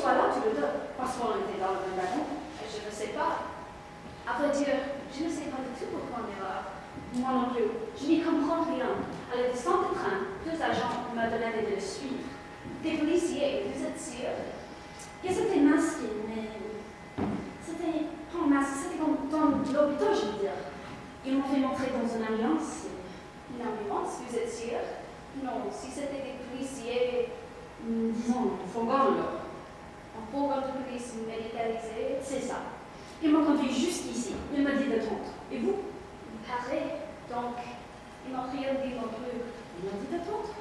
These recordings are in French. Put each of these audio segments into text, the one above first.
soit là tous les deux, parce qu'on était dans le même wagon. Je ne sais pas. À vrai dire, je ne sais pas du tout pourquoi on est là. Moi non plus. Je n'y comprends rien. À la descente du train, deux agents me donnaient de le suivre. Des policiers, vous êtes sûrs? Ils étaient masqués, mais c'était pas un masque, c'était dans l'hôpital, je veux dire. Ils m'ont fait montrer dans une ambulance. Une ambulance, vous êtes sûr? Non, si c'était des policiers, disons, un fourgon alors. Un fourgon de police médicalisé, c'est ça. Ils m'ont conduit jusqu'ici. Ils m'ont dit d'attendre. Et vous? Pareil. Donc, ils m'ont rien dit non plus. Ils m'ont dit d'attendre.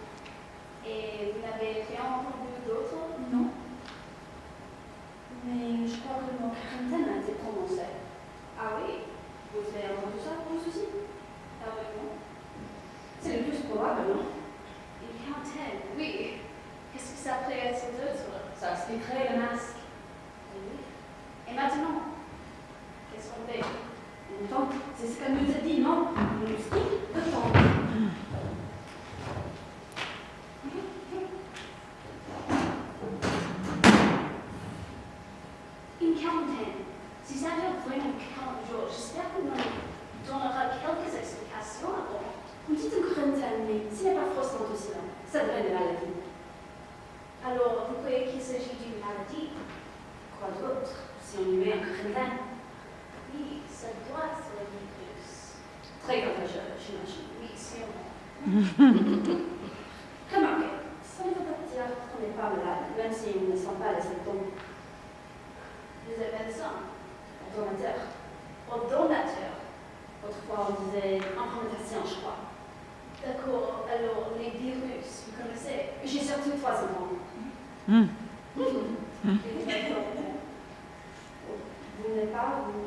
Et vous n'avez rien entendu d'autre? Non. Mais je crois que le mot quarantaine a été prononcé. Ah oui? Vous avez entendu ça, vous aussi? Ah oui, non. C'est le plus probable, non? Une quarantaine, oui. Qu'est-ce que ça pourrait être d'autre? Ça expliquerait le masque. Oui. Et maintenant, qu'est-ce qu'on fait? On tente. C'est ce qu'elle nous a dit, non? On nous dit de tenter. Une quarantaine. Si ça dure vraiment 40 jours, j'espère qu'on nous donnera quelques explications avant. On dit une quarantaine, mais ce n'est pas forcément aussi long. Ça devrait être une maladie. Alors, vous croyez qu'il s'agit d'une maladie? Quoi d'autre? Si on lui met un quarantaine? Oui, ça doit être le virus. Très contagieux, j'imagine. Oui, sûrement. Remarquez, ça ne veut pas dire qu'on n'est pas malade, même si on ne sent pas les symptômes. Vous avez ça? Ordonnateur. Ordonnateur. Autrefois, on disait implantation, je crois. D'accord, alors les virus, vous connaissez? J'ai surtout 3 enfants. Vous n'êtes pas, vous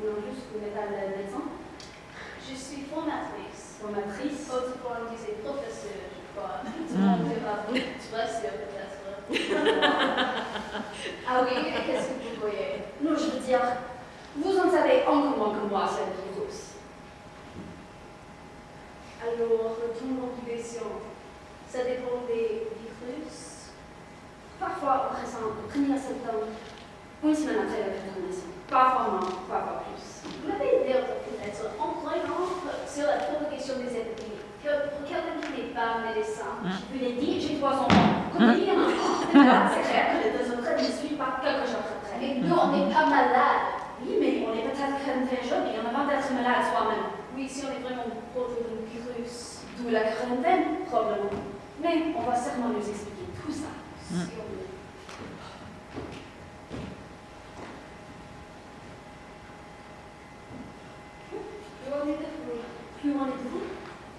non plus, vous n'êtes pas le médecin? Je suis formatrice. Formatrice? Autrefois, on disait professeur, je crois. Tout le monde dira professeur, peut-être. Ah oui, qu'est-ce que vous voyez? Non, je veux dire, vous en savez encore moins que moi sur le virus. Alors, le temps d'incubation, ça dépend des virus. Parfois, on ressent le premier symptôme 1 semaine après la contamination. Parfois moins, parfois plus. Vous l'avez l'air peut-être en croyant sur la propagation des épidémies. Pour quelqu'un qui n'est pas médecin, je vous l'ai dit, j'ai 3 enfants. Comme il y en a un, c'est clair que les 2 autres ne suivent pas quelques jours après. Mais nous, on n'est pas malade. Oui, mais on est peut-être quarantaine jeune et on a besoin d'être malade soi-même. Oui, si on est vraiment proche d'un virus. D'où la quarantaine, probablement. Mais on va certainement nous expliquer tout ça. Si on veut. Plus on est de vous?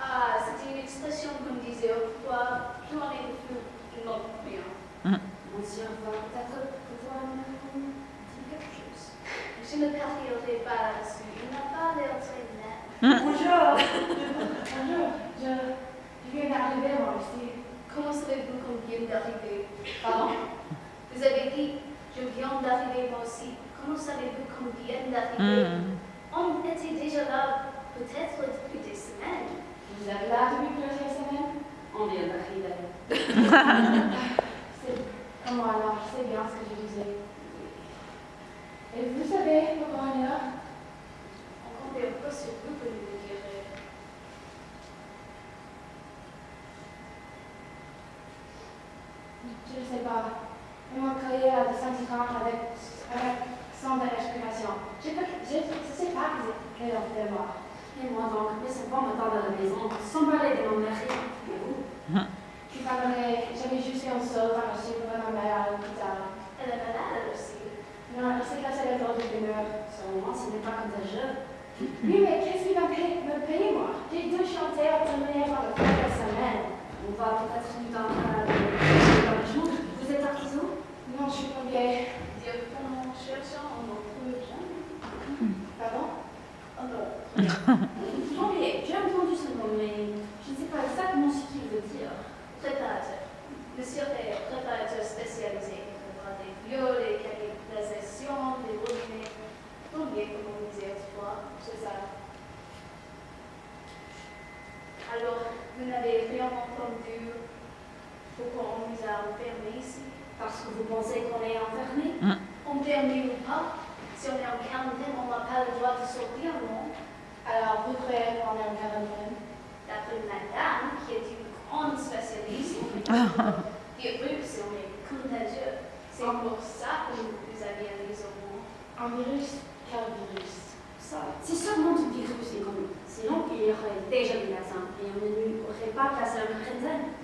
Ah, c'était une expression qu'on disait autrefois. Plus on est de vous, non, rien. Monsieur va peut-être pouvoir me dire quelque chose. Je ne parierai pas là-dessus. Il n'a pas l'air très net. Bonjour. Bonjour. Je viens d'arriver, moi aussi. Comment savez-vous qu'on vient d'arriver? Pardon? Vous avez dit, je viens d'arriver, moi aussi. Comment savez-vous qu'on vient d'arriver? On était déjà là. Peut-être depuis des semaines. Vous êtes là depuis plusieurs semaines? On vient d'arriver. Comment alors? C'est bien ce que je disais. Et vous savez pourquoi on est là? On comptait un peu sur vous que vous le direz. Je ne sais pas. Ils m'ont créé à des syndicats avec sans de respiration. Je ne sais pas quelle en fait moi. Et moi donc, mes enfants m'attendent à la maison, sans parler de mon mari. Et vous? Je parlerai, j'avais juste un seul par la suite pour ma mère à l'hôpital. Elle est malade aussi. Non, elle s'est cassée la dent de l'humeur. Seulement, ce n'est pas contagieux. Oui, mais qu'est-ce qu'il va me payer, moi? J'ai 2 chantiers à terminer par le fin de la semaine. On va peut-être nous dans l'engagement. Vous êtes artisan? Non, je suis plombier. Dire comment cherchant, on n'en trouve jamais. Pardon? Oh non. Plombier, j'ai entendu ce mot, mais je ne sais pas exactement ce qu'il veut dire. Préparateur. Monsieur est préparateur spécialisé. Il prépare des vieux, des canalisations, des robinets. Plombier, comme on disait autrefois, c'est ça. Alors, vous n'avez rien entendu pourquoi on nous a enfermés ici? Parce que vous pensez qu'on est enfermé. Enfermé ou pas, si on est en quarantaine, on n'a pas le droit de sortir, non? Alors, vous croyez qu'on est en quarantaine? D'après madame, qui est une grande spécialiste, virus, on est contagieux. C'est pour ça que vous avez un isolement. Un virus? Quel virus? Ça, c'est sûrement un virus inconnu. Sinon, il y aurait déjà des vaccins et on n'aurait pas placé un quarantaine.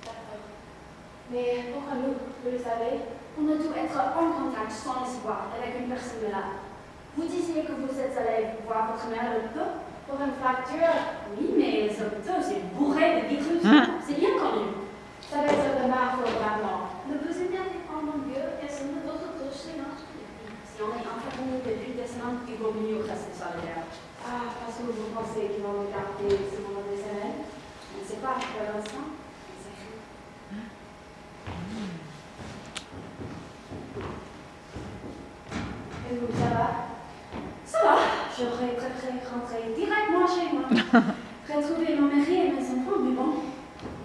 D'accord. Mais pourquoi nous, vous le savez, on a dû être en contact sans le savoir avec une personne malade. Vous disiez que vous êtes allé voir votre mère à l'hôpital pour une fracture. Oui, mais les hôpitaux, c'est bourré de virus. C'est bien connu. Ça va être de ma faute maintenant. Ne vous énervez pas, mon Dieu, personne d'autre touche les marches. Si on est enfermé depuis des semaines, il vaut mieux rester solidaire. Ah, parce que vous pensez qu'ils vont nous garder ce moment des semaines? On ne sait pas pour l'instant. Et vous, ça va? Ça va. J'aurais préféré rentrer directement chez moi. Retrouver mon mari et mes enfants, mais bon.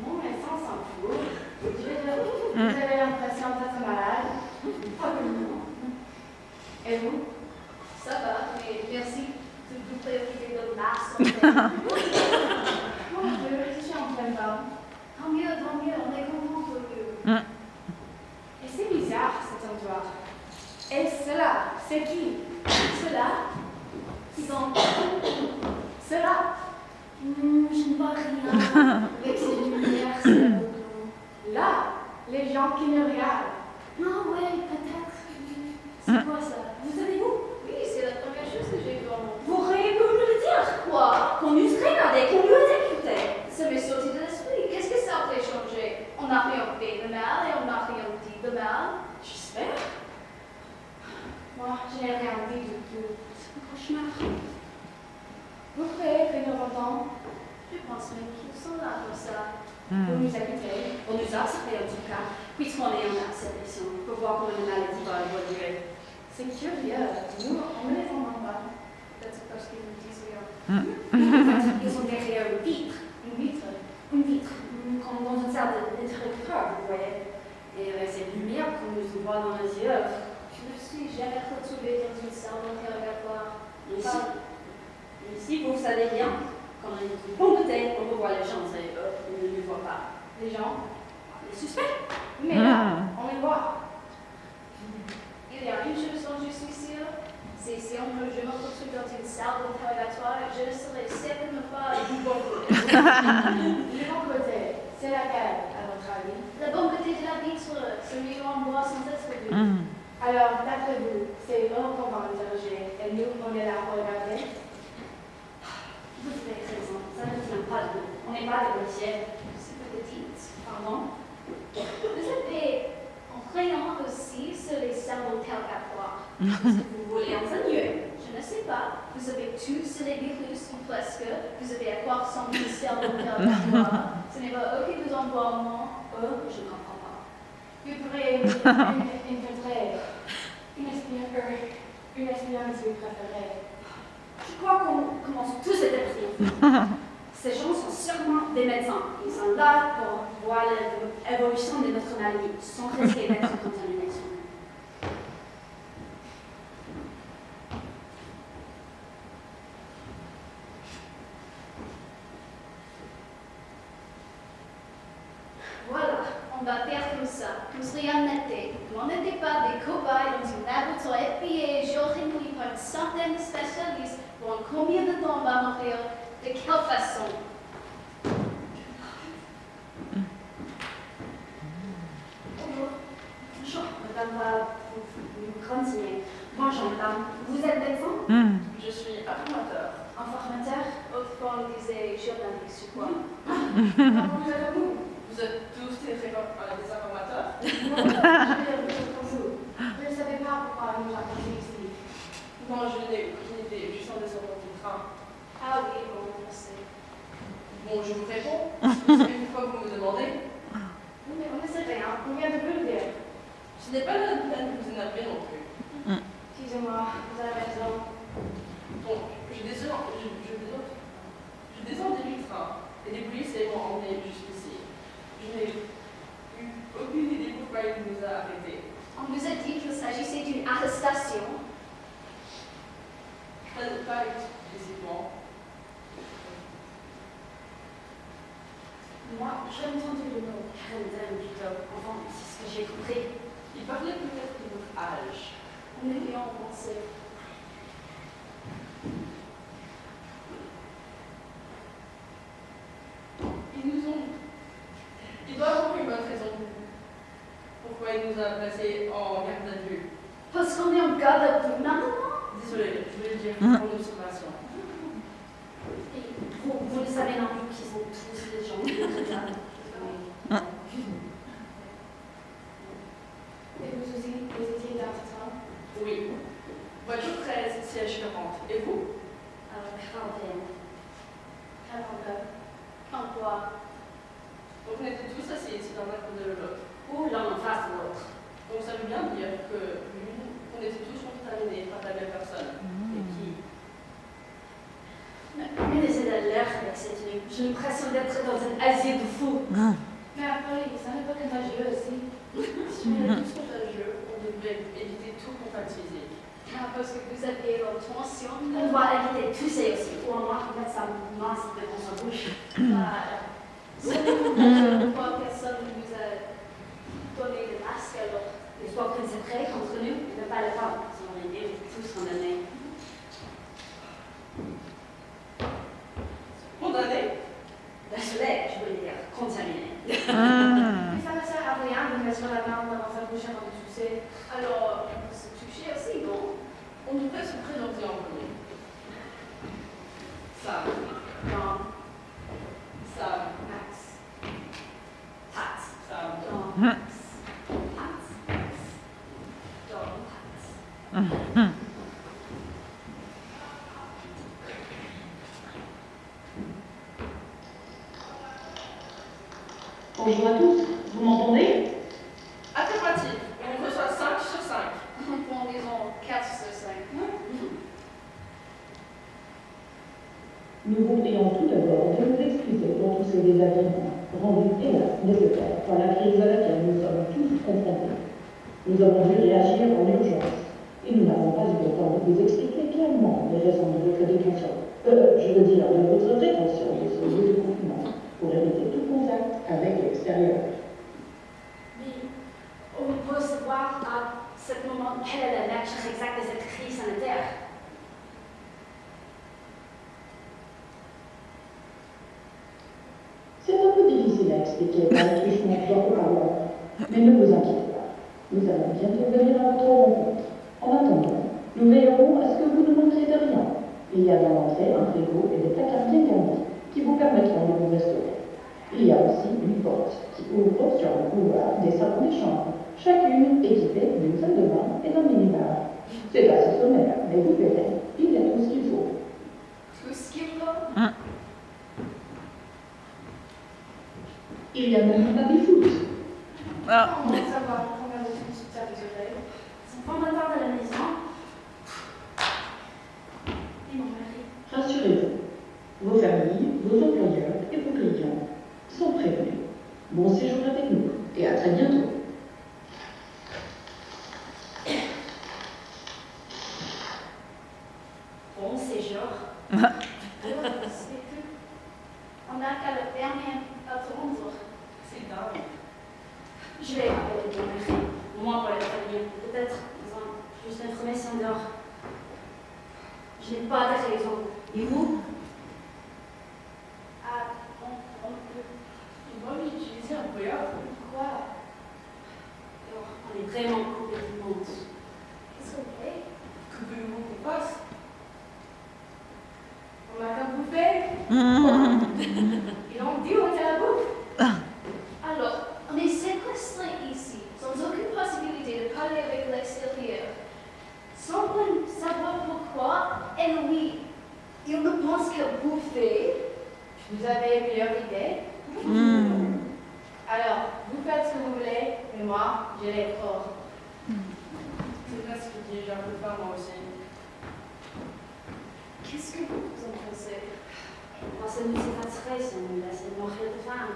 Mon médecin s'en fout. Vous avez l'impression d'être malade? Pas que non. Et vous? Ça va, mais merci de vous préoccuper de masse. Mon Dieu, je suis en pleine forme. Tant mieux, on est content pour vous. Et c'est bizarre cet endroit. Et cela, c'est qui? Cela? Qui sont Cela? Je ne vois rien. Avec ces lumières, c'est beau. Là, les gens qui me regardent. Ah ouais, peut-être. C'est quoi ça? Vous savez-vous? Oui, c'est la première chose que j'ai vue en monde. Vous pourriez nous le dire? Quoi? Qu'on nous regardait, qu'on nous écoutait. Ça m'est sorti de l'esprit. Qu'est-ce que ça a fait changer? On n'a rien fait de mal et on n'a rien dit de mal. J'espère. Moi, je n'ai rien dit du tout. C'est un cauchemar. Vous croyez que nous entendons? Je pense même qu'ils sont là pour ça. Pour nous écouter, pour nous observer en tout cas, puisqu'on est en observation, pour voir comment la maladie va évoluer. C'est curieux. Nous, on ne les entend pas. Peut-être parce qu'ils nous disent rien. Ils sont derrière une vitre. Une vitre. Une vitre. Comme dans une salle d'interrupteur, vous voyez. Et avec ces lumières qu'on nous voit dans les yeux. Je me suis jamais retrouvée dans une salle d'interrogatoire. Ici, vous savez bien, quand on est bon côté, on revoit les gens, et eux, on ne les voit pas. Les gens, les suspects, mais là, on les voit. Il y a une chose dont je suis sûre, c'est si je me retrouve dans une salle d'interrogatoire, je ne serai certainement pas du bon côté. Le bon côté, c'est laquelle, à votre avis? Le bon côté de la vitre, celui où on voit sans être vu. Alors, d'après vous, c'est eux qu'on va interroger, et nous, on est là pour regarder. Vous avez raison, ça ne tient pas de nous. On n'est pas des policiers. C'est petit. Pardon? Vous avez un rayon aussi sur les salles d'interrogatoire. Est-ce que vous voulez enseigner? Je ne sais pas. Vous avez tous les virus, ou presque. Vous avez à quoi ressemble une salle d'interrogatoire. Ce n'est pas eux qui vous envoient au monde. Je ne comprends pas. Vous pourriez infiltrer une espionneuse préférée. Je crois qu'on commence tous à être Ces gens sont sûrement des médecins. Ils sont là pour voir l'évolution de notre maladie, sans risquer d'être en contamination. Voilà, on va faire comme ça, comme si rien n'était. On n'était pas des cobayes dans un laboratoire FBI, j'aurais pris par une centaine de spécialistes. Bon, combien de temps on va mourir? De quelle façon? Bonjour, madame va vous renseigner. Bonjour, madame. Vous êtes médecin? Je suis informateur. Informateur? Autrefois, on disait journaliste, je crois. Comment allez-vous? Vous êtes tous des informateurs? Non, je suis comme vous. Je ne savais pas pourquoi nous avons ici. Non, je n'ai aucune idée. Je sens des sorties du train. Ah oui, bon, on sait. Bon, je vous réponds. Une fois que vous me demandez, Mais on ne sait rien. On vient de vous le dire. ce n'est pas la peine de vous énerver non plus. Excusez-moi, vous avez raison. Donc, je descends du train et des policiers m'ont emmené jusqu'ici. Je n'ai eu aucune idée pourquoi ils On nous a dit qu'il s'agissait d'une arrestation. Pas explicitement. Moi, j'ai entendu le mot quarantaine plutôt. Enfin, c'est ce que j'ai compris. Il parlait peut-être de votre âge. On est bien pensé. Il doit avoir une bonne raison pourquoi il nous a placés en garde à vue. Parce qu'on est en garde à vue maintenant. Désolée, je voulais le dire en observation. Et vous le savez non plus qu'ils sont tous des gens regardables. Et vous aussi, vous étiez dans ce temps? Oui. Voiture 13, siège 40. Et vous? 41. 42. En quoi? Donc on était tous assis ici dans l'un côté de l'autre. Ou l'un en face de l'autre. Donc ça veut bien dire que on était tous contaminés par la même personne. Et qui? Mais laissez de l'air avec cette nuit. J'ai l'impression d'être dans un asile de fous. Mais après, ça n'est pas contagieux aussi. Si on est tous contagieux, on devrait éviter tout contact physique. Ah, parce que vous aviez votre tension. On doit éviter tousser aussi. Ou au moins mettre sa masque devant sa bouche. Savez-vous pourquoi personne ne nous a donné de masque alors? L'histoire que c'est prêt contre nous, ne pas le faire. Si on est tous condamnés. Condamnés? Désolé, je voulais dire contaminé. Mais ça ne sert à rien de mettre la main dans sa bouche avant de tousser. Alors, on peut se toucher aussi, non? On devrait se présenter en premier. Sam. Non. Sam. Max. Pat. Sam. Don. Max. Pat. Max. Don. Pat. Bonjour à tous, vous m'entendez? Affirmatif. On reçoit 5 sur 5. En disant 4 sur 5. Nous vous prions tout d'abord de nous excuser pour tous ces désagréments, rendus hélas nécessaires par la crise à laquelle nous sommes tous confrontés. Nous avons dû réagir en urgence et nous n'avons pas eu le temps de vous expliquer clairement les raisons de votre détention. Je veux dire de votre rétention de ce lieu de confinement pour éviter tout contact avec l'extérieur. Mais on peut savoir à ce moment quelle est la nature exacte de cette crise sanitaire. C'est un peu difficile à expliquer par le truchement d'or, mais ne vous inquiétez pas. Nous allons bientôt venir à votre rencontre. En attendant, nous veillerons à ce que vous ne manquiez de rien. Il y a dans l'entrée un frigo et des placards bien garnis qui vous permettront de vous restaurer. Il y a aussi une porte qui ouvre sur le couloir des salons des chambres, chacune équipée d'une salle de bain et d'un minibar. C'est assez sommaire, mais vous verrez, il y a tout ce qu'il faut. Tout ce qu'il faut? Il y a même un baby-foot. On va savoir combien de temps se tient les oreilles. Son fondateur de la maison. Et mon mari. Rassurez-vous, vos familles, vos employeurs et vos clients sont prévenus. Bon séjour avec nous et à très bientôt. Bon séjour. C'est tout. On n'a qu'à le dernier attendre. C'est dingue. Je vais appeler mon mari. Au moins pour les prévenir. Peut-être besoin plus d'informations dehors. Je n'ai pas de raison. Et vous? Ah, on peut. On va utiliser un brouillard. Quoi? Alors, on est vraiment coupé du monde. Qu'est-ce qu'on fait? Que voulez-vous qu'on fasse? On m'a qu'à bouffer. Ils ont dit on était à la bouffe. Alors, on est séquestrés ici, sans aucune possibilité de parler avec l'extérieur. Sans savoir pourquoi, et oui, il ne pense qu'à bouffer. Vous avez une meilleure idée? Alors, vous faites ce que vous voulez, mais moi, je les prends. C'est vrai ce que dit, j'ai un peu faim moi aussi. Qu'est-ce que vous en pensez? Moi, ça nous effacerait si on nous laissait mourir de faim.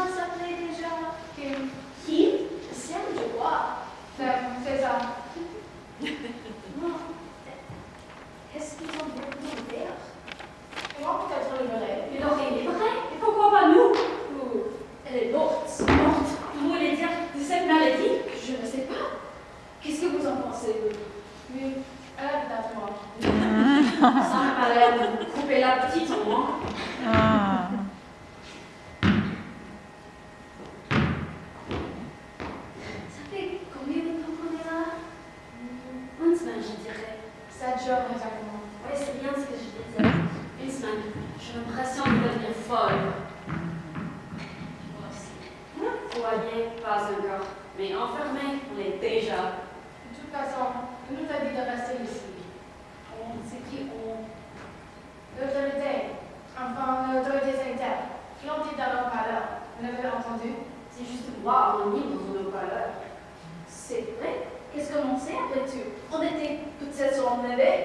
Comment elle s'appelait déjà? Kim. Kim? Celle, je crois. C'est ça. Non. Est-ce qu'ils ont beaucoup de verre? Comment peut-être libéré? Mais l'oreille est vraie. Et pourquoi pas nous? Ou elle est morte. Morte. Vous voulez dire de cette maladie? Je ne sais pas. Qu'est-ce que vous en pensez, vous? Oui, elle a peut-être mort. Ça n'a pas l'air de couper la petite en moi. Ah. Ça fait combien de temps qu'on est là? Une semaine, je dirais. 7 jours exactement. Oui, c'est bien ce que je disais. Une semaine. J'ai l'impression de devenir folle. Moi aussi. Foyer, pas encore. Mais enfermé, on est déjà. De toute façon, on nous a dit de rester ici. C'est qui on? L'autorité, enfin l'autorité sanitaire, qui ont dit dans nos malheurs. Vous l'avez entendu? C'est juste moi anonyme dans nos malheurs. C'est vrai? Qu'est-ce qu'on en sait après tout? On était toutes celles sur le lever.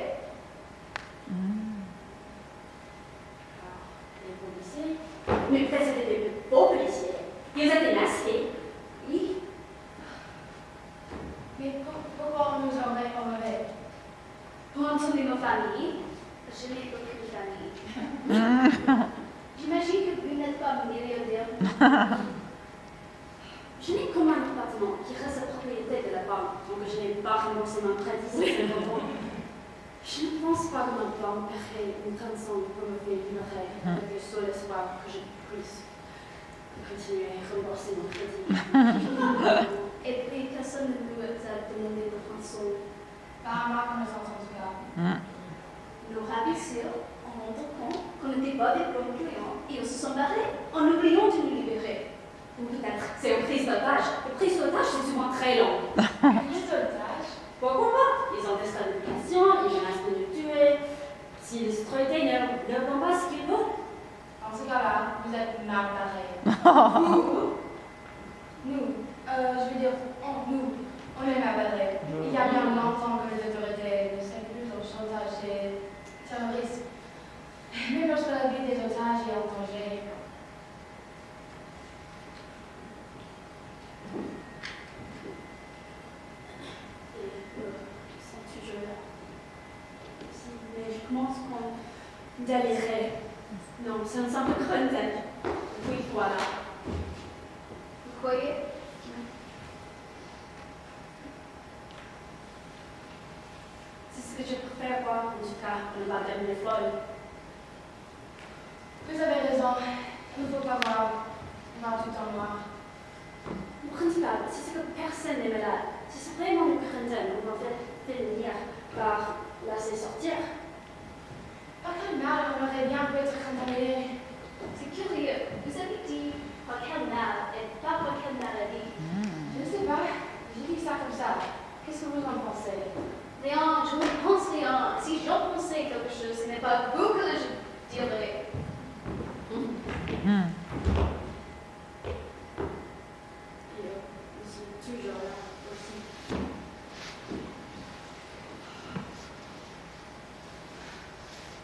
Les policiers, mais peut-être c'était des beaux policiers. Ils étaient masqués. Oui. Mais pourquoi on nous aurait enlevés? Pour entendre nos familles. Je n'ai aucune famille. J'imagine que vous n'êtes pas millionnaire. Je n'ai qu'un appartement qui reste la propriété de la banque, donc je n'ai pas remboursé mon prêt d'ici 50 ans. Je ne pense pas que ma banque paierait une grande somme pour me faire libérer avec le seul espoir que je puisse continuer à rembourser mon crédit. Et puis personne ne nous a demandé de rançon. Pas à ma connaissance en tout cas. Nos ravisseurs, en rendant compte qu'on n'était pas des bons clients, et ils se sont barrés en oubliant de nous libérer. Ou peut-être c'est une prise d'otage. Le prise d'otage, c'est souvent très long. Prise d'otage? Pourquoi pas? Ils ont des stabilisations, ils menacent de nous tuer. Si les autorités ne font pas ce qu'ils veulent. En ce cas-là, vous êtes mal barrés. Nous, je veux dire, nous, on est mal barrés. Il y a bien longtemps que les autorités ne savent plus aux chantage des terroristes. Mais lorsque la vie des otages est en danger, ils sont toujours là. Mais je commence à délirer. Non, c'est une simple grenade. Oui, voilà. Vous croyez? C'est ce que je préfère voir, en tout cas, pour ne pas devenir folle. Vous avez raison. Il ne faut pas voir tout en noir. Le principal, c'est que personne n'est malade. Si c'est vraiment une quarantaine, on va finir par laisser sortir. Par quel mal on aurait bien pu être contaminé? C'est curieux. Vous avez dit par quel mal et pas par quelle maladie. Je ne sais pas. J'ai dit ça comme ça. Qu'est-ce que vous en pensez? Léon, je ne pense rien. Si j'en pensais quelque chose, ce n'est pas vous que je dirais. Ils sont toujours là aussi.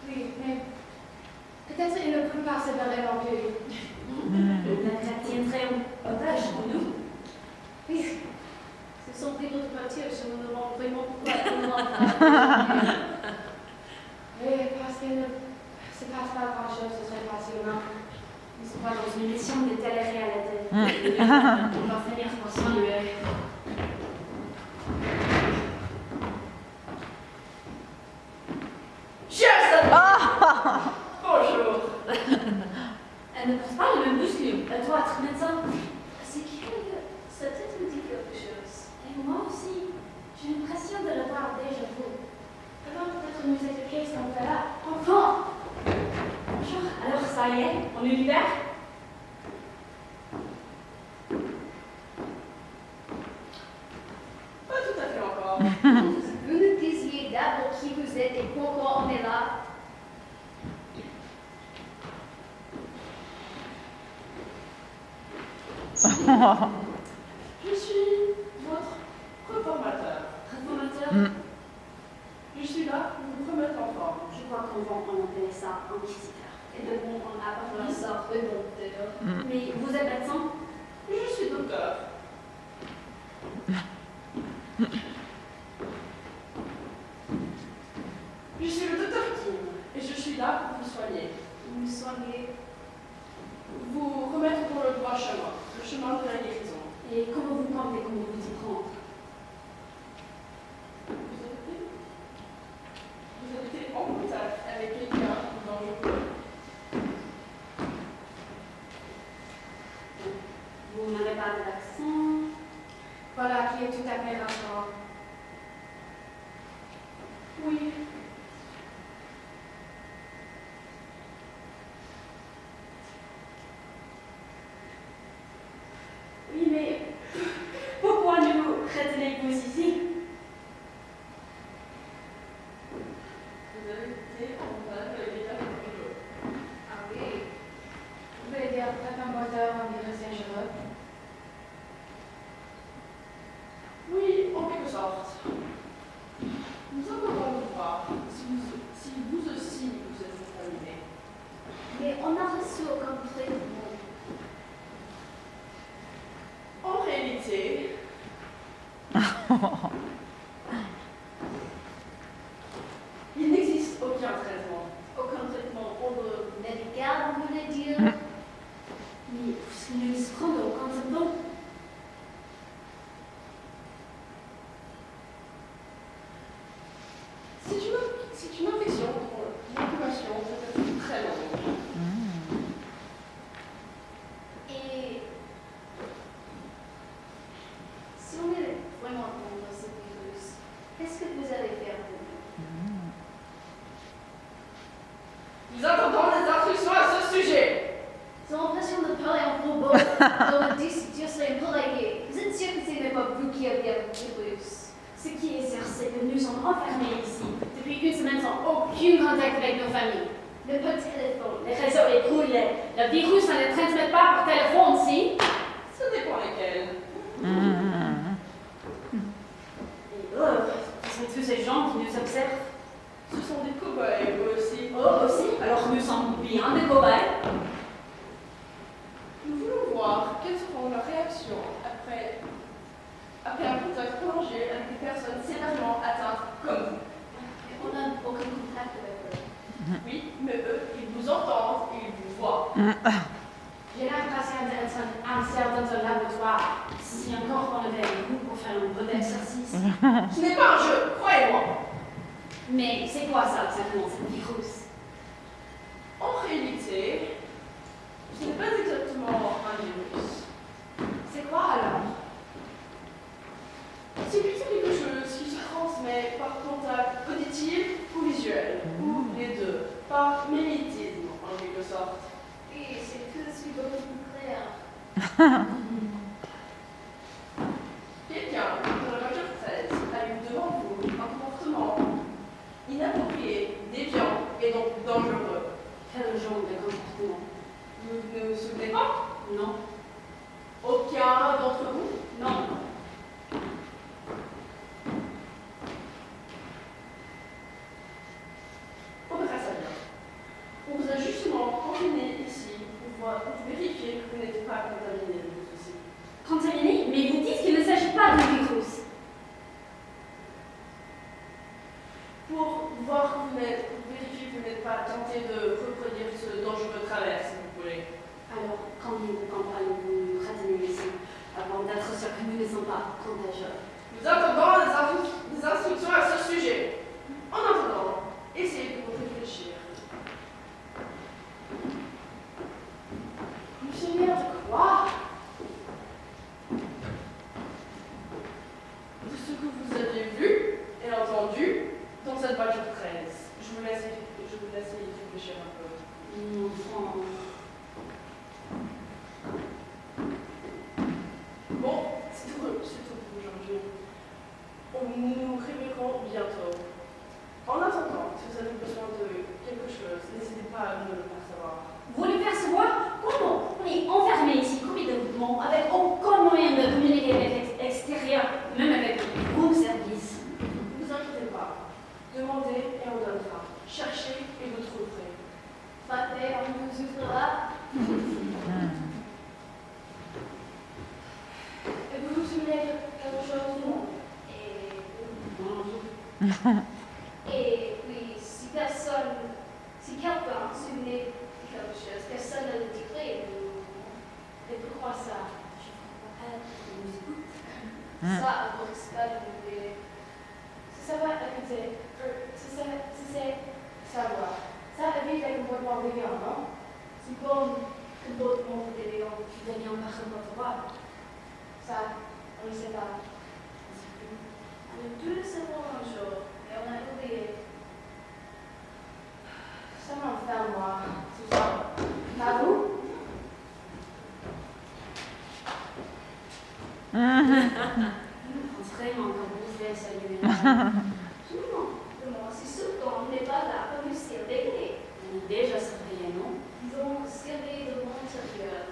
Oui, mais peut-être ils ne peuvent pas se séparer non plus. La tiendrait en otage de nous. Oui. Ce sont des autres voitures, je me demande vraiment pourquoi ils n'ont pas. Oui, parce qu'il ne se passe pas grand-chose, ce serait passionnant. Ils sont pas dans une émission de télé-réalité. On va finir par s'ennuyer. Bonjour. Elle ne porte pas le même muscle. Elle doit être médecin. C'est curieux. Ça peut-être me dit quelque chose. Et moi aussi. J'ai l'impression de le voir déjà vu. Elle va peut-être nous expliquer ce qu'on fait là. Enfin. Bonjour. Alors ça y est, on est libère? Pas tout à fait encore. Vous nous disiez d'abord qui vous êtes et pourquoi on est là. Je suis votre réformateur. Réformateur? Je suis là pour vous remettre en forme. Je crois qu'on va en appeler ça inquisiteur. et devront en avoir un sort de docteur. Mais vous êtes médecin? Je suis docteur. Je suis le docteur Kim et je suis là pour vous soigner. Vous soignez. Vous remettre pour le droit chemin, le chemin de la guérison. Et comment vous comptez qu'on vous y prendre? Vous avez été en contact avec quelqu'un dangereux. Vous n'avez pas d'accent. Voilà qui est tout à fait raccord. Oui. Oui, mais pourquoi nous retenez-vous ici? Vous avez été en contact avec quelqu'un dangereux. Ah oui. Vous voulez dire peut-être un moteur, un virus dangereux? Oui, en quelque sorte. Nous allons voir si vous aussi vous êtes contaminé. Mais on a reçu aucun traitement. En réalité, il n'existe aucun traitement. Aucun traitement ordre médical, vous voulez dire? Mais nous ne souffrons d'aucun symptôme. C'est une infection dont l'incubation peut être très longue. Et si on est vraiment contre ce virus, qu'est-ce que vous allez faire pour nous? Nous attendons les instructions à ce sujet. J'ai l'impression de parler en robot. Donc, Dieu serait collègue. Vous êtes sûr que ce n'est pas vous qui avez le virus? Ce qui est sûr, c'est que nous sommes enfermés ici depuis une semaine sans aucun contact avec nos familles. Le peu de téléphone. Les réseaux écroulés. Le virus ne le transmet pas par téléphone, si? Ce dépend lesquels. Et ce sont tous ces gens qui nous observent. Ce sont des cobayes, eux aussi. Oh, aussi? Alors nous sommes bien des cobayes. Nous voulons voir quelles seront leurs réactions après un contact prolongé avec des personnes sévèrement atteintes comme vous. Et on n'a aucun contact avec eux. Oui, mais eux, ils vous entendent et ils vous voient. J'ai l'impression d'être un certain dans un laboratoire. Si encore on avait un groupe pour faire un peu d'exercice. Ce n'est pas un jeu, croyez-moi. Mais c'est quoi ça exactement, ce virus? En réalité, ce n'est pas exactement un virus. C'est quoi alors? C'est plutôt quelque chose qui se transmet par contact auditif ou visuel, ou les deux, par mimétisme en quelque sorte. Oui, c'est tout de suite beaucoup plus clair. Quelqu'un dans la voiture 13 a eu devant vous un comportement inapproprié, déviant et donc dangereux. Quel genre de comportement? Vous ne vous souvenez pas? Non. Aucun d'entre vous? Non. On verra ça bien. On vous a justement confiné ici pour vérifier que vous n'êtes pas contaminé de tout ceci. Contaminé? Mais vous dites qu'il ne s'agit pas d'un virus. Pour voir que vous n'êtes, pour vérifier que vous n'êtes pas tenté de reproduire ce dangereux travers, si vous voulez. Alors, combien de temps allez-vous nous retenir ici avant d'être sûr que nous ne sommes pas contagieux? Nous attendons des instructions à ce sujet. En attendant, essayez de réfléchir. Vous souvenez de quoi? De ce que vous avez vu et entendu dans cette voiture 13. Je vous laisse y réfléchir un peu. Mon enfant. Bon, c'est tout pour aujourd'hui. Et puis, si quelqu'un se souvenait de quelque chose, personne ne le dirait. Et pourquoi ça? Je comprends pas de musique. Ça, on ne pas de Si ça va écouter, si c'est savoir, ça évite les comportements déviants, non? C'est bon comportement déviant. Déviant par comportement. Ça, on ne sait pas. On a dû le savoir un jour, et on a oublié. Ça m'enferme, moi, tout ça. Pas vous? Vraiment, comme vous faites saluer. Non, c'est surtout on n'est pas là pour nous surveiller. On est déjà surveillé, non? Disons, surveiller de l'intérieur.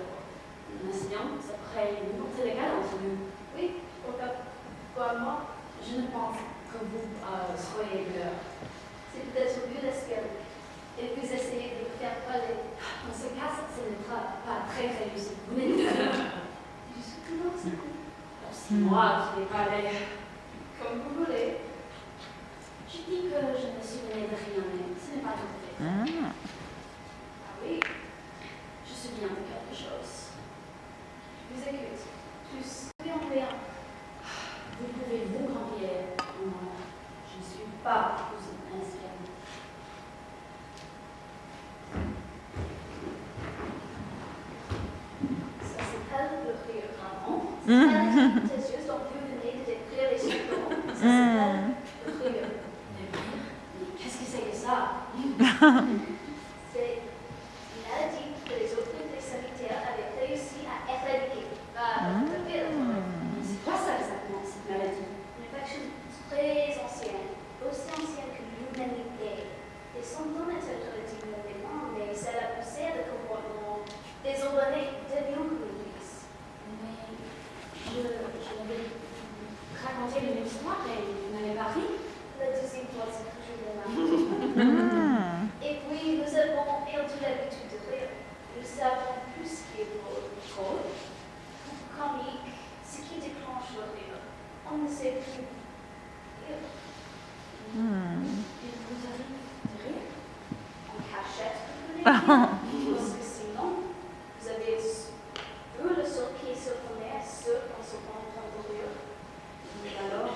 Nation, ça pourrait n'importe légal entre nous. Oui, pourquoi moi? Je ne pense que vous soyez dehors. C'est peut-être mieux l'escalier. Et vous essayez de me faire parler. Dans ce cas, ce n'est pas très réussi. Vous n'êtes pas. Je suis toujours ça. C'est moi qui vais parler. Comme vous voulez. Je dis que je me souvenais de rien, mais ce n'est pas tout à fait. Ah oui, Je me souviens de quelque chose. je vous écoute. Tous, rien. Vous pouvez vous confier en moi. Je ne suis pas une inspirée. Ça s'appelle le rire. Pardon? C'est juste dont vous venez de décrire les symptômes. Ça s'appelle le rire. Le pire? Mais qu'est-ce que c'est que ça? C'est une maladie que les autorités sanitaires avaient réussi à éradiquer. Le rire. Mais c'est quoi ça exactement, cette maladie? Une infection très ancienne, aussi ancienne que l'humanité. Les symptômes étaient relativement bénins, mais ça a poussé à des comportements désordonnés, déviants comme ils disent. Mais je l'avais raconté une histoire et vous n'avez pas ri? La deuxième fois, c'est toujours le même. Et puis, nous avons perdu l'habitude de rire. Nous savons plus ce qui est drôle, comique, ce qui déclenche le rire. On ne sait plus rire. Il vous arrive de rire? En cachette, vous voulez dire? Parce que sinon, vous avez vu le sort qui est surprenant, ceux qui sont en train de rire. Et alors?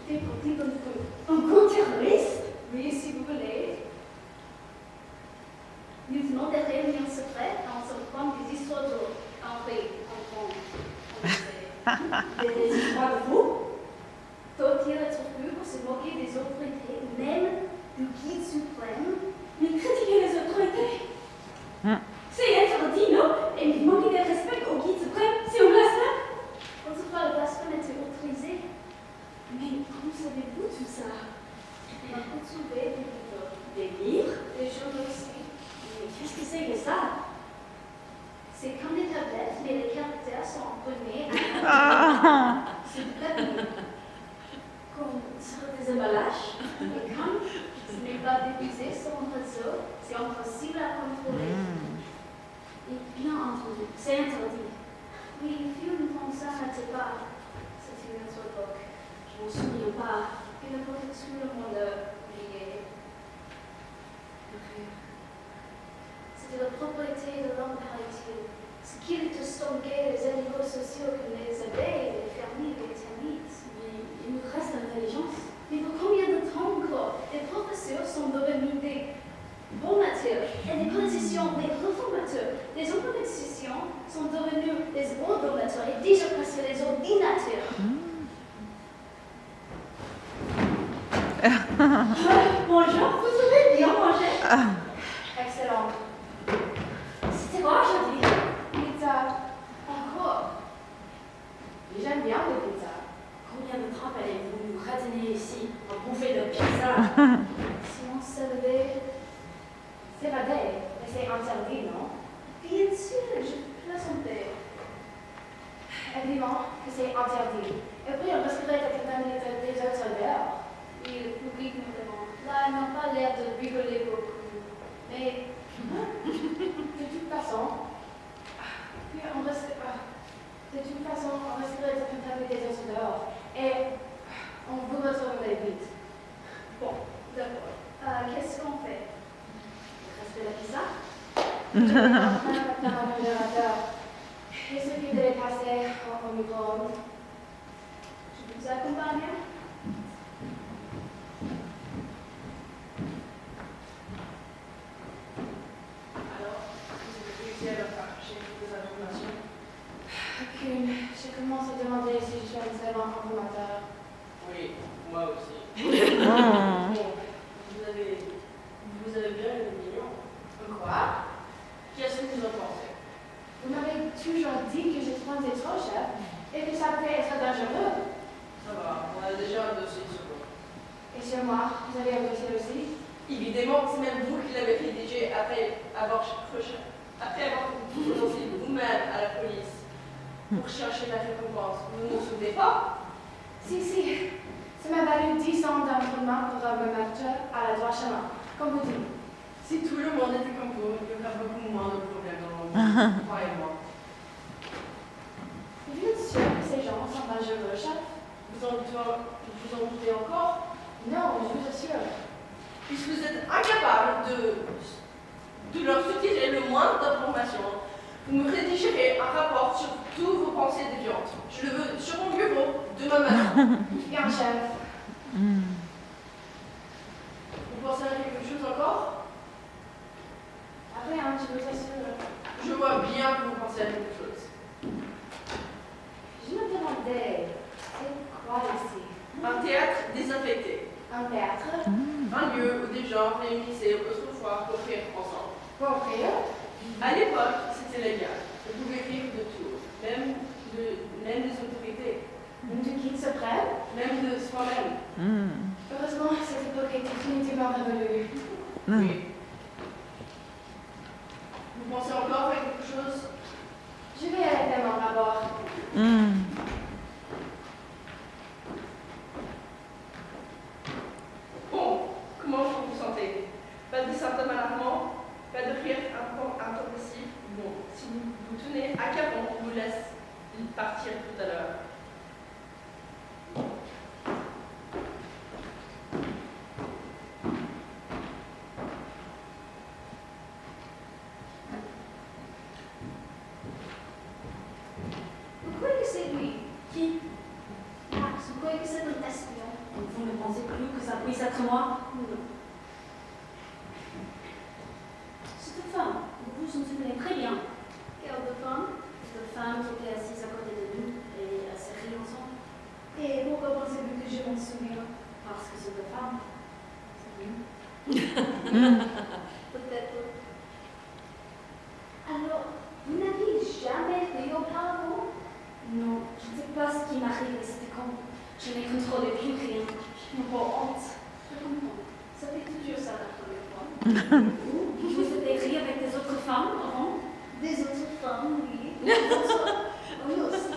J'étais partie d'un coup. Un coup terroriste? Oui, si vous voulez. Nous venons des réunions secrètes et on se prend des histoires drôles. Oui, on sait. Des histoires de vous? Faut-il être cru pour se moquer des autorités, même du guide suprême? Mais critiquer les autorités? C'est interdit, non? Et manquer de respect au guide suprême, c'est au blasphème? Autrefois, le blasphème était autorisé. Mais comment savez-vous tout ça? On a retrouvé des livres, Des livres? des journaux aussi. Mais qu'est-ce que c'est que ça? C'est comme des tablettes, mais les caractères sont imprimés sur du papier. Comme sur des emballages? Et comme ce n'est pas diffusé sur un réseau, c'est impossible à contrôler. Et bien entendu, c'est interdit. Oui, il fut une temps ça n'était pas. C'était une autre époque. Je m'en souviens pas. Une époque où tout le monde oubliait. C'était la propriété de l'homme paraît-il. Ce qu'il distinguait les animaux sociaux comme les abeilles, les fermiers, les termites. Mais il nous reste l'intelligence. Mais pour combien de temps encore? Les professeurs sont devenus des formateurs et les politiciens des réformateurs. Les hommes politiciens sont devenus des ordonnateurs et déjà presque des ordinateurs. Bonjour, vous savez bien manger? Excellent. C'était quoi aujourd'hui? Pizza. Encore. J'aime bien le pizza. Combien de temps allez-vous nous retenir ici pour bouffer de pizza? Si on savait. C'est pas vrai, mais c'est interdit, non? Bien sûr, je plaisantais. Évidemment que c'est interdit. Et puis, on risquerait de contaminer des autres dehors. Oui, le public me demande. Là, ils n'ont pas l'air de rigoler beaucoup. Mais De toute façon, on risquerait de contaminer des autres dehors. Et on vous retrouverait vite. bon, d'accord. Qu'est-ce qu'on fait? Restez la pizza. Je vais maintenant dans le générateur. Il suffit de les passer au micro-ondes. Je vous accompagne? Alors, vous avez réussi à leur faire chercher toutes les informations. Aucune. Je commence à demander si je suis un très bon informateur. Oui, moi aussi. Ah. Vous avez bien une opinion. Quoi? Qu'est-ce que vous en pensez? Vous m'avez toujours dit que je trouvais trop cher et que ça peut être dangereux. Ça va, on a déjà un dossier sur vous. Et sur moi, vous avez un dossier aussi. Évidemment, c'est même vous qui l'avez rédigé après avoir prononcé vous-même à la police pour chercher la récompense. Vous ne vous souvenez pas? Si. Ça m'a valu 10 ans d'entraînement pour me mettre à la droit chemin, comme vous dites. Si tout le monde était comme vous, il y aurait beaucoup moins de problèmes dans le monde. Croyez-moi. Vous êtes sûr que ces gens sont dangereux, chef? Vous en doutez encore? Non, je vous assure. Puisque vous êtes incapable de leur soutirer le moindre d'informations, vous me rédigerez un rapport sur tous vos pensées déviantes. Je le veux sur mon bureau demain matin. Bien, chef. Vous pensez à quelque chose encore? Rien, je vous assure. Je vois bien que vous pensez à quelque chose. Je me demandais, c'est quoi ici? Un théâtre désaffecté. Un théâtre? Un lieu où des gens réunissaient autrefois pour rire ensemble. Pour rire? À l'époque, c'était légal. On pouvait rire de tout, même des autorités, Même de qui se prête? même de soi-même. Heureusement, cette époque est définitivement révolue. Oui. Vous pensez encore à quelque chose? Je vais aller faire mon rapport. Bon, comment vous vous sentez? Pas de symptômes alarmants? Pas de rire intempestif? Bon, si vous tenez à Caron, on vous laisse partir tout à l'heure. Vous croyez que c'est lui? Qui? Max, vous croyez que c'est un espion? Vous ne pensez plus que ça puisse être moi? Non. Cette femme, vous vous en souvenez très bien. Quelle de femme? Cette femme qui était assise à côté de nous et à se rire ensemble. Et pourquoi pensez-vous que je m'en souviens? Parce que cette femme, c'est lui. Peut-être. Alors, vous n'avez jamais ri auparavant? Non, je ne sais pas ce qui m'arrive, mais c'était comme je n'ai contrôlé plus rien. Je me vois honte. Je comprends. Ça fait toujours ça la première fois. Vous avez ri avec des autres femmes avant? Des autres femmes, oui. Des autres, oui aussi.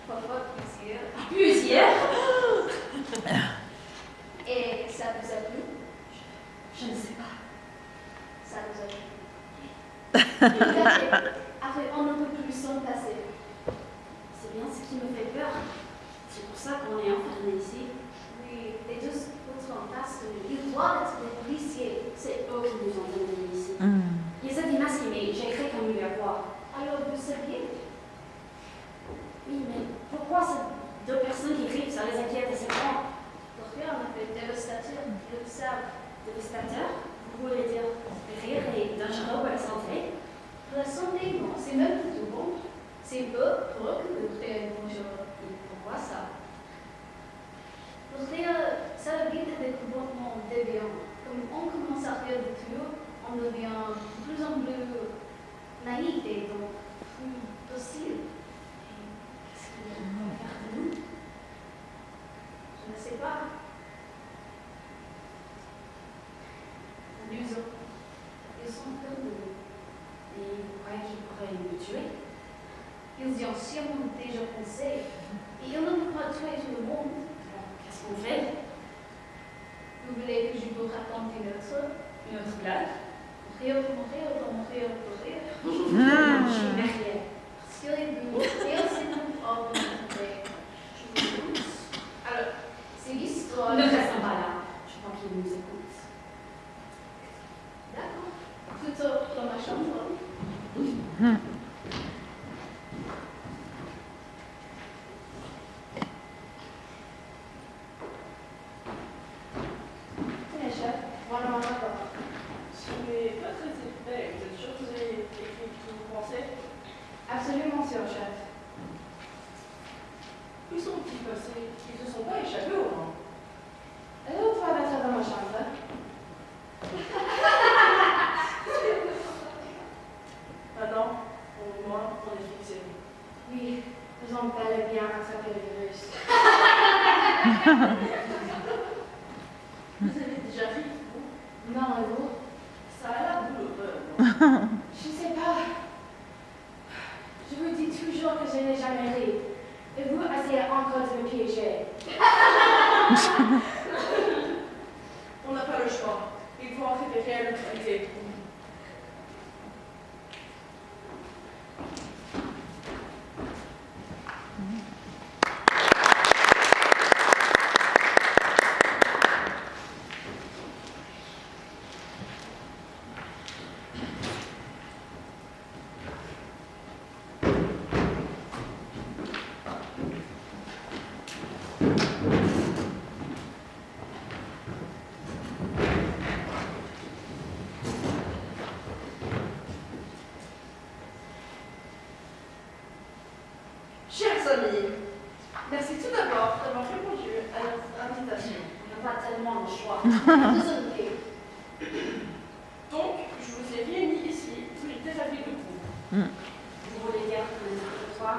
Parfois plusieurs. Plusieurs? Et ça vous a plu? Je ne sais pas. Ça vous a plu. Après, on ne peut plus s'en passer. C'est bien ce qui me fait peur. C'est pour ça qu'on est enfermé ici. Oui, et tous autres en face de nous. Ils doivent être des policiers. C'est eux qui nous ont amenés ici. Ils étaient masqués, mais j'ai cru qu'on lui a voir. Alors, vous saviez? Oui, mais pourquoi ces deux personnes qui crient, ça les inquiète et c'est quoi? Pour rien, on fait dévastateur. Ils le savent. Dévastateur? Vous voulez dire rire et dangereux pour la santé? Pour la santé, non, c'est même plutôt bon. C'est peu pour eux que de créer bonjour. Pourquoi ça? Pour rire, ça évite des comportements déviants. Comme on commence à rire de tout, on devient de plus en plus naïf et donc plus docile. Qu'est-ce qu'il y a à faire de nous? Je ne sais pas. Ils sont peur de nous. Et vous croyez qu'ils failli me tuer. Ils y ont sûrement déjà pensé. Et ils ne peuvent pas tuer tout le monde. Alors, qu'est-ce qu'on fait? Vous voulez que je vous raconte une Une autre blague? mourir pour rire. Je suis derrière. Rassurez-vous, rien c'est non pas vous montrer. Je vous écoute. Alors, C'est l'histoire. Ne restons pas là. Je crois qu'il nous écoute. D'accord. Plutôt dans ma chambre. Tenez, chef, voilà mon rapport. ce n'est pas très épais. Vous êtes sûr que vous avez écrit tout ce que vous pensez? Absolument sûr, chef. Où sont-ils passés? Ils ne se sont pas échappés au moins. L'autre fois d'être dans ma chambre. Maintenant, au moins, on est fixé. Oui, nous avons bel et bien attrapé le virus. Vous avez déjà ri, vous? Non, et vous? Ça a l'air douloureux. Je ne sais pas. Je vous dis toujours que je n'ai jamais ri. Et vous essayez encore de me piéger. On n'a pas le choix. Il faut en référer à l'autorité. Chers amis, merci tout d'abord d'avoir répondu à notre invitation. On n'a pas tellement le choix. Désolé. Donc, je vous ai réunis ici pour les thérapies de vous. Vous voulez dire que le soir?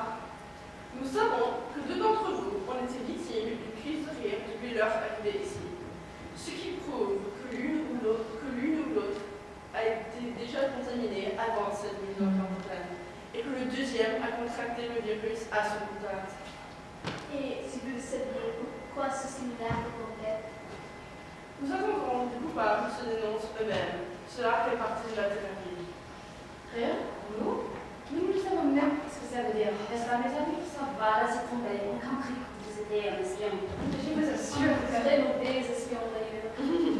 Nous savons que deux d'entre vous ont été victimes d'une crise de rire depuis leur arrivée ici. Ce qui prouve que l'une ou l'autre a été déjà contaminée avant cette mise en quarantaine et que le deuxième a contracté le virus à son contact. Et si vous saviez pourquoi ce séminaire est complet, Nous attendrons que les coupables se dénoncent eux-mêmes. Cela fait partie de la thérapie. Rien? Nous? Nous ne savons même pas ce que ça veut dire. N'est-ce pas, mes amis? Ça va, laissez tomber. On a compris que vous étiez un espion. Je vous assure que vous avez des espions d'ailleurs. Peut-être.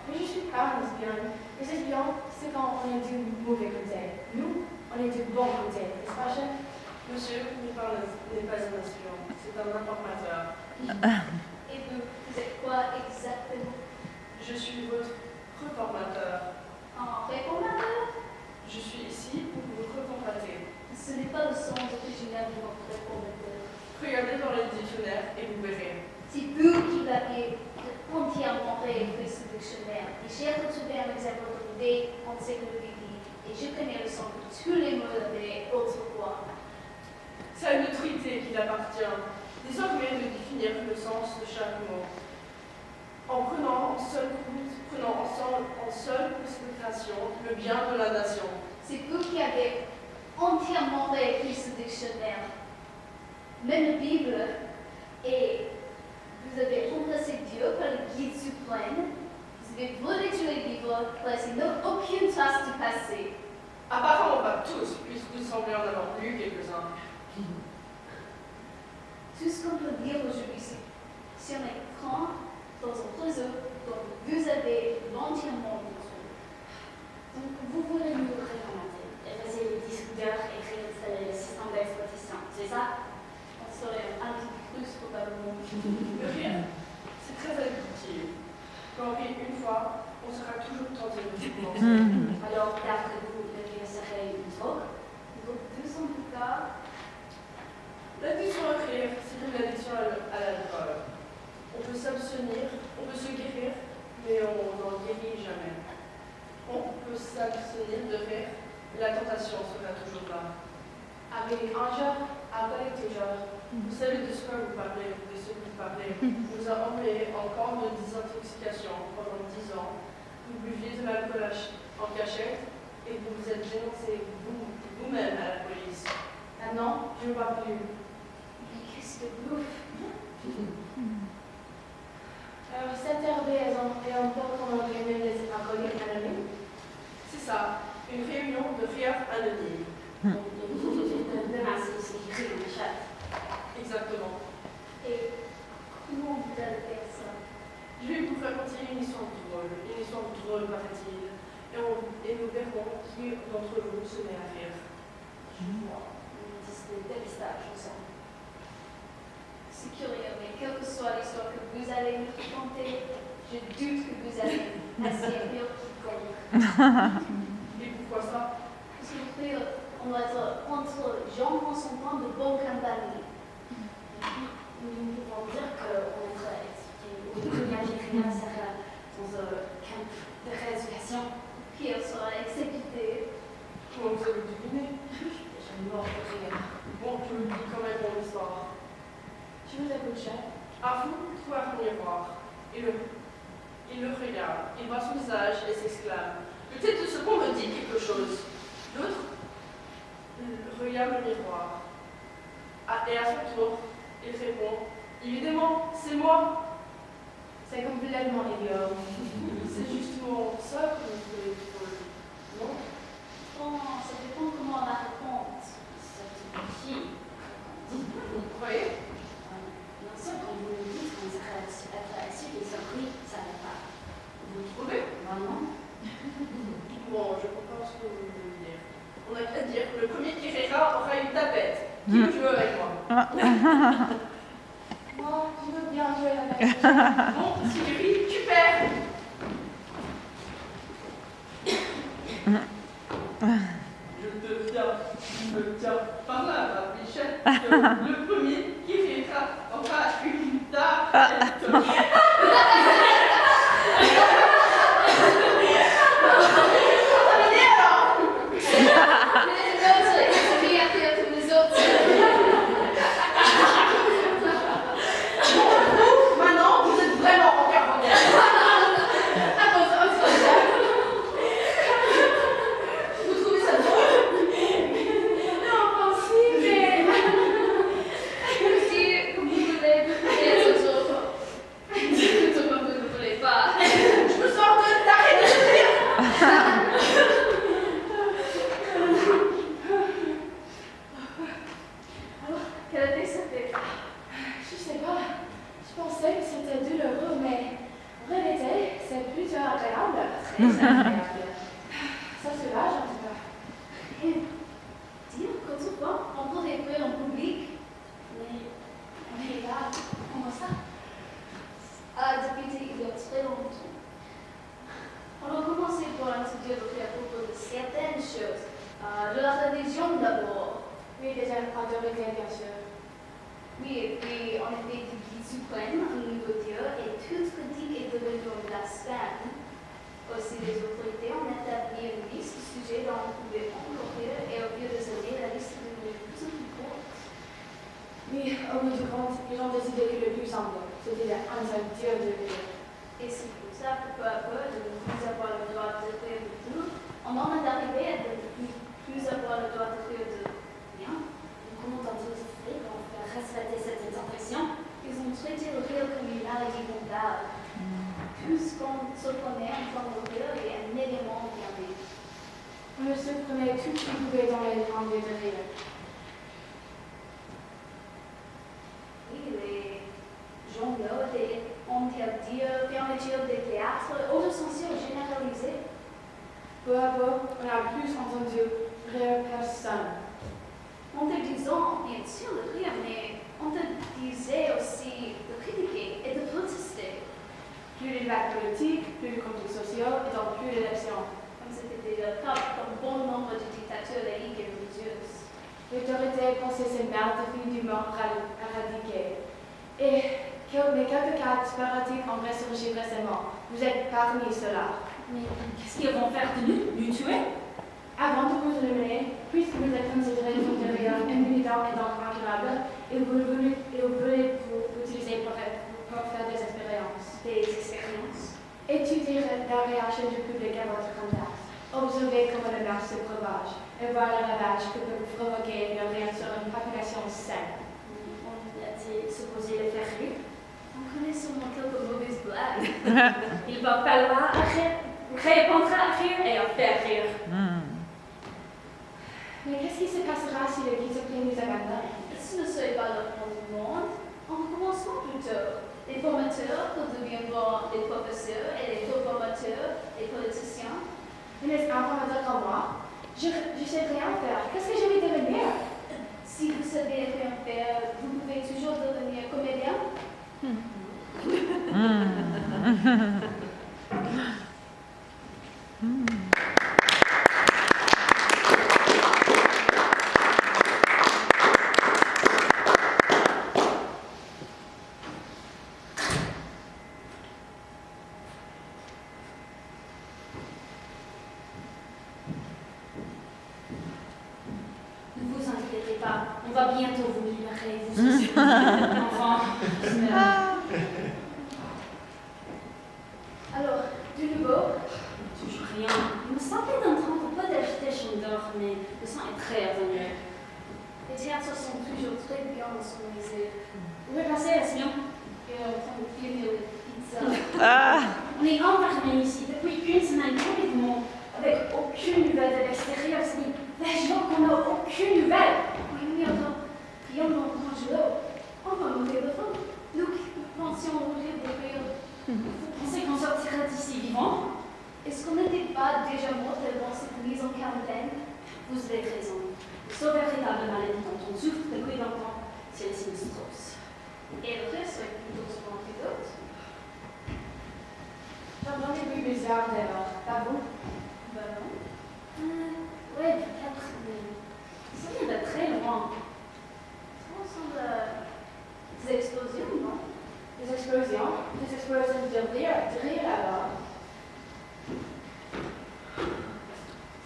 Mais je ne suis pas un espion. Les espions, c'est quand on est du mauvais côté. Nous, on est du bon côté. N'est-ce pas, chef? Monsieur n'est pas un espion, c'est un informateur. Et vous êtes quoi exactement? Je suis votre reformateur. Un réformateur? Je suis ici pour vous reformater. Ce n'est pas le sens original de votre réformateur. Regardez dans le dictionnaire et vous verrez. C'est vous qui l'avez entièrement réécrit ce dictionnaire. Et j'ai retrouvé un exemple de encyclopédie. Et je connais le sens de tous les mots l'avaient autrefois. C'est à une autorité qu'il appartient, désormais, de définir le sens de chaque mot. En prenant en seule considération le bien de la nation. C'est vous qui avez entièrement réécrit ce dictionnaire. Même la Bible. Et vous avez remplacé Dieu par le guide suprême. Vous avez volé tous les livres, laissé aucune trace du passé. Apparemment pas tous, puisque vous semblez en avoir lu quelques-uns. Tout ce qu'on peut lire aujourd'hui, c'est sur l'écran, dans un réseau dont vous avez entièrement besoin. Donc, vous voulez nous réformater, effacer les disques d'heures et réinstaller le système d'exploitation, c'est ça? On serait un antichrist probablement. Le rire, c'est très addictif. Quand on rit une fois, on sera toujours tenté de recommencer. Alors, d'après vous, le rire serait une drogue? Donc, 200 plus tard, L'addiction à rire, c'est comme l'addiction à l'alcool. On peut s'abstenir, on peut se guérir, mais on n'en guérit jamais. On peut s'abstenir de rire, mais la tentation sera toujours là. Avec un jour, avec toujours. Vous savez de ce que vous parlez, de ce que vous parlez. On vous a envoyé en camp de désintoxication pendant 10 ans. Vous buviez de l'alcool en cachette, et vous vous êtes dénoncé vous-même à la police. Maintenant, je ne vois plus. Mais qu'est-ce que vous Alors, cette RB est un peu comme une réunion des alcooliques anonymes. C'est ça, une réunion de rire anonyme. De masse, c'est écrit dans le chat. Exactement. Et comment vous allez faire ça? Je vais vous raconter une histoire drôle, paraît-il, et nous verrons qui d'entre vous se met à rire. Je vois. C'est des dépistages, je sens. C'est curieux, mais quelle que soit l'histoire que vous allez nous raconter, je doute que vous allez assez rire quiconque. Et pourquoi ça? Parce que rire, on doit être entre gens en son temps de bonne compagnie. Nous pouvons dire qu'on est très expliqué. Ou imaginer rien sert dans un camp de rééducation. Pierre sera exécuté. Comment vous avez deviné? Je suis mort de rire. Bon, je vous dis quand même mon histoire. Je vous écoute, chef. Afou trouve un miroir. Il le regarde, il voit son visage et s'exclame. Peut-être ce qu'on me dit quelque chose. L'autre regarde le miroir. Et à son tour, il répond, évidemment, c'est moi. C'est complètement idiot. C'est justement ça que vous voulez drôle, non? Bon, ça dépend comment on la raconte. C'est qui? Vous croyez? Bien sûr, quand vous me dites qu'on serait être issu des surpris, ça n'est pas. Vous trouvez? Vraiment? Bon, je comprends ce que vous voulez dire. On n'a qu'à dire que le premier qui rira aura une tapette. Qui veut jouer avec moi? Moi, je veux bien jouer avec vous. Bon, si tu ris, tu perds. Je me tiens par là, ma bichette. Le premier qui rira aura une tapette. Maintenant, vous êtes vraiment en quarantaine. Vous trouvez ça drôle? Non, si, mais... Si vous voulez, plutôt comme vous ne voulez pas. Je me sors de t'arrêter de rire. Alors, quel était cet effet? Je sais pas. Je pensais que c'était douloureux, mais en réalité, c'est plutôt agréable. Très agréable. Ça soulage en tout cas. Et dire qu'autrefois, on peut rire en public, mais là, comment ça? Depuis il y a très longtemps. On a commencé par introduire à propos de certaines choses. De la religion d'abord. Oui, des autorités, bien sûr. Oui, et puis on était du guide suprême, un nouveau Dieu, et toute critique est devenue blasphème. Aussi, les autorités ont établi une liste de sujets dont on pouvait encourir, et au lieu de se dire, la liste est devenue de plus en plus courte. Oui, au bout du compte, ils ont décidé que le plus simple, c'était un seul Dieu de Dieu. Et c'est pour ça que peu à peu, de ne plus avoir le droit de faire de tout, on en est arrivé à de ne plus avoir le droit de faire de rien. Comment ont-ils fait pour faire respecter cette impression? Ils ont traité le rire comme une maladie mentale. Puisqu'on se connaît en tant que rire est un élément bien vécu. On ne se prenait tout ce qui pouvait dans les grandes de rire. Oui, les journaux ont interdit fermeture des théâtres, autres censures généralisées. Peu à peu, on a plus entendu rire personne. En te disant, bien sûr, de rire, mais on te disait aussi de critiquer et de protester. Plus de vagues politiques, plus de conflits sociaux et donc plus d'élections. Comme c'était déjà le cas pour bon nombre de dictatures laïques et religieuses. L'autorité pensait ces mères définitivement éradiquées. Mais quelques cas disparatifs ont ressurgi récemment. Vous êtes parmi ceux-là. Mais qu'est-ce qu'ils vont faire de nous? Nous tuer? Avant de vous éliminer, puisque vous êtes considéré comme des rires immunitaires et donc incurables, et vous voulez vous utiliser pour faire des expériences. Des expériences. Étudier la réaction du public à votre contact. Observez comment le nerf se propage et voir le ravage que peut provoquer le rire sur une population saine. On a-t-il supposé les faire rire? On connaît sûrement quelques mauvaises blagues. Il va falloir répondre à rire et à faire rire. Mais qu'est-ce qui se passera si le discipline nous abandonne? Ce ne serait pas la fin du monde. En commençant plutôt. Les formateurs deviendront les professeurs et les formateurs les politiciens. Mais les informateurs comme moi, je sais rien faire. Qu'est-ce que je vais devenir? Si vous savez rien faire, vous pouvez toujours devenir comédien. Ne vous inquiétez pas, on va bientôt vous libérer, vous aussi. Enfin, Alors, du nouveau, toujours rien. Il me semblait d'entendre un peu d'acheter Chandor, mais le son est très ordinaire. les théâtres sont toujours très bien sonorisés. Vous pouvez passer à Sion. Et en train de filmer les pizzas. On est enfermés ici depuis une semaine complètement, avec aucune nouvelle de l'extérieur. C'est des gens qu'on n'a aucune nouvelle. Oui, attends. Rien n'entend Angelo. On va monter le fond. Nous pensions ouvrir des rires. Vous pensez qu'on sortira d'ici vivant? Est-ce qu'on n'était pas déjà mort devant cette mise en quarantaine? Vous avez raison. Le seule véritable maladie dont on souffre depuis longtemps, c'est la sinistrose. Et le reste est plutôt souvent que d'autres. J'entends des bruits bizarres dehors. Pas vous? Ben non. Ouais, peut-être, mais ça vient de très loin. Ça ressemble à des explosions, non? Des explosions de rire alors.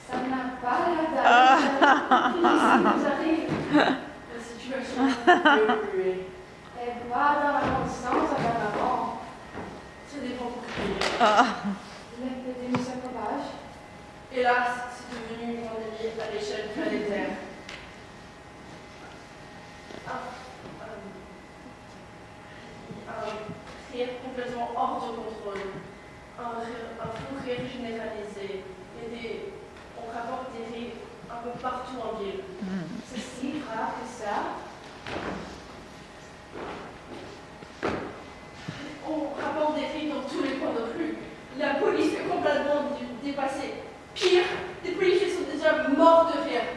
Ça n'a pas l'air d'aller. Ici, vous arrive. La situation est évoluée. Et pas dans la même sens apparemment. Ça dépend pour qui. L'épidémie se propage. Hélas, c'est devenu une pandémie à l'échelle planétaire. Un rire complètement hors de contrôle. Un fou rire généralisé. On rapporte des rires un peu partout en ville. C'est si grave que ça. On rapporte des rires dans tous les coins de rue. La police est complètement dépassée. Pire, des policiers sont déjà morts de rire.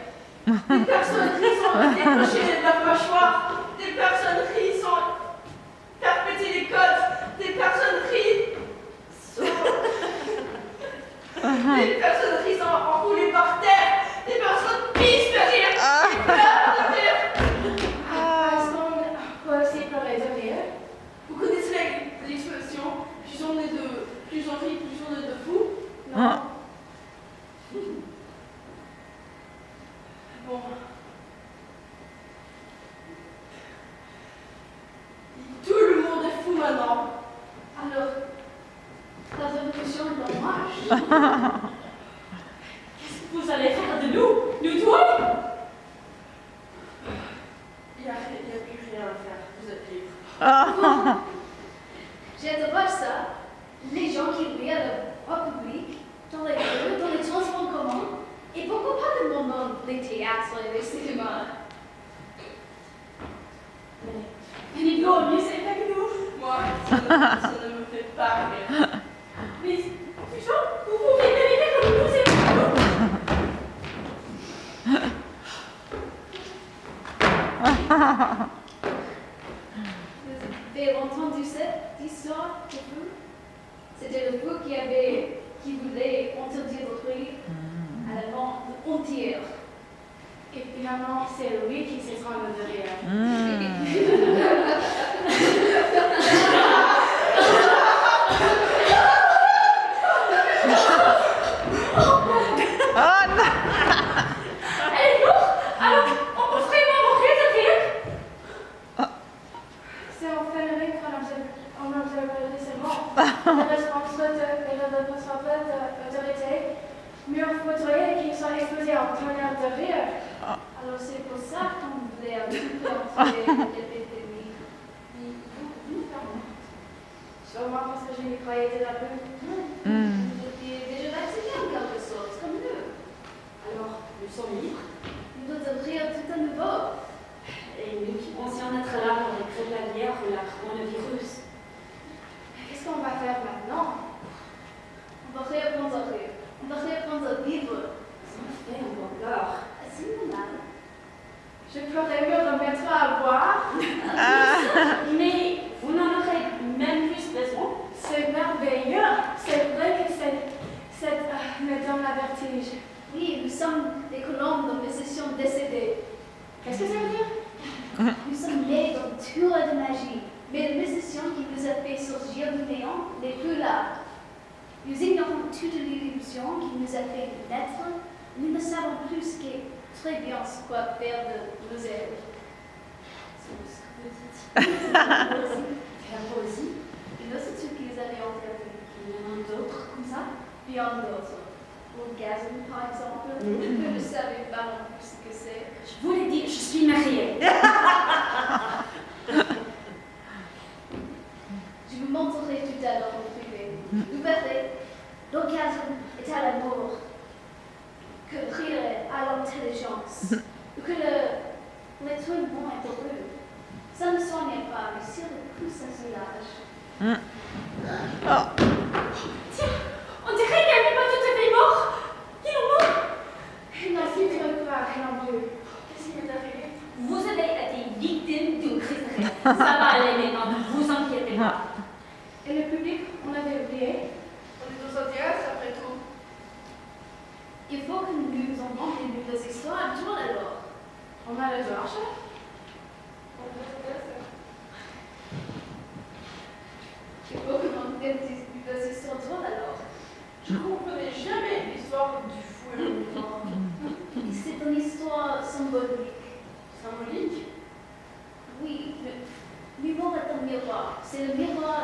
Des personnes qui sont décrochées de leur mâchoire. Des personnes qui sont faire péter les codes. Des personnes qui sont... Des personnes qui sont enroulées par terre. Des personnes pissent de rire. Qui pleurent de rire. Est-ce qu'on peut aussi pleurer de rire? Vous connaissez l'expression plus on rit, plus on est de fous? Non. Bon. Tout le monde est fou maintenant. Alors, la révolution est en marche. Qu'est-ce que vous allez faire de nous? Nous tuer? Il n'y a plus rien à faire. Vous êtes libres. J'ai hâte de voir ça. Les gens qui rient à la voix publique, dans les rues, dans les transports en commun, et pourquoi pas dans les théâtres et les cinémas. Mais les gars, mais c'est avec nous. Moi, ça ne me fait pas rire. Mais, putain, vous pouvez vérifier comme nous, c'est avec Vous avez entendu cette histoire de fou? C'était le fou qui voulait interdire de rire à la monde entière. Et finalement, c'est lui qui s'étrangle de rire. Alors, on peut vraiment mourir de rire? C'est un phénomène qu'on observe récemment. Les responsables de l'autorité murs fauteuils qui sont exposés en tonnerre de rire. Alors c'est pour ça qu'on voulait un petit peu entrer l'épidémie. Sûrement parce que je n'y croyais déjà plus. Vous étiez déjà vaccinés en quelque sorte, comme nous. Alors, nous sommes libres. Nous devrions tout à nouveau. Et nous qui pensions être là pour les crèves la bière ou la coronavirus. Qu'est-ce qu'on va faire maintenant? On va réapprendre à rire. On va réapprendre à vivre. Ça me fait encore peur. C'est normal. Je ferais mieux de mettre à boire. Mais vous n'en aurez même plus besoin. C'est merveilleux. C'est vrai que me donne la vertige. Oui, nous sommes des colombes dans des sessions décédées. Qu'est-ce que ça veut dire? Nous sommes nés dans tour de magie, mais la musician qui nous a fait surgir du néant n'est plus là. Nous ignorons toute l'illusion qui nous a fait naître. Nous ne savons plus ce qu'est très bien ce quoi faire de nos ailes. C'est ce que vous dites. La poésie. Et nous, c'est ce qu'ils avaient entendu. Il y en a d'autres comme ça. Bien d'autres. Orgasme, par exemple. Vous ne savez pas non plus ce que c'est. Je vous l'ai dit, je suis mariée. Je vous montrerai tout à l'heure en privé. Vous verrez, l'orgasme est à l'amour, que le rire est à l'intelligence, ou que l'être humain est heureux. Ça ne soigne pas, mais sur le coup, ça soulage. Tiens, on dirait qu'elle n'est pas tout à fait morte. Il est mort. Il n'a plus de quoi, non plus. Qu'est-ce qui m'est arrivé? Vous avez été victime d'une crise de rire. Ça va aller maintenant, ne vous inquiétez pas. Et le public, on avait oublié. On est aux audiences après tout. Il faut que nous nous inventons des nouvelles histoires toujours alors. On a le droit, chef? Il faut que nous invente des nouvelles histoires toujours alors. Je ne comprenais jamais l'histoire du fou et le mouvement. C'est une histoire symbolique. Symbolique. Oui, l'humour est un miroir. C'est le miroir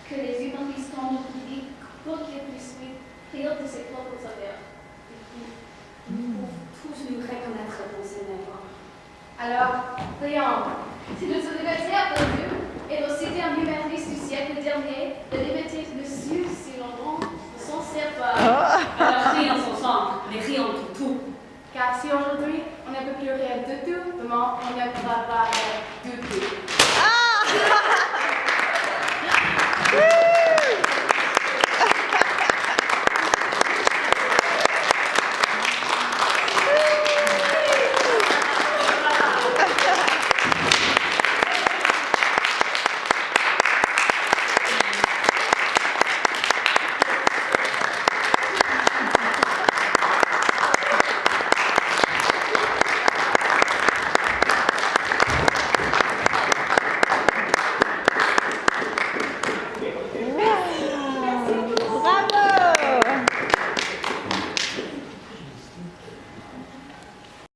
que les humoristes ont au public pour qu'ils puissent rire de ses propres affaires. Nous pouvons tous nous reconnaître dans ces miroirs. Alors, rions. C'est notre anniversaire, bien sûr, et nous c'était un humoriste du siècle dernier, le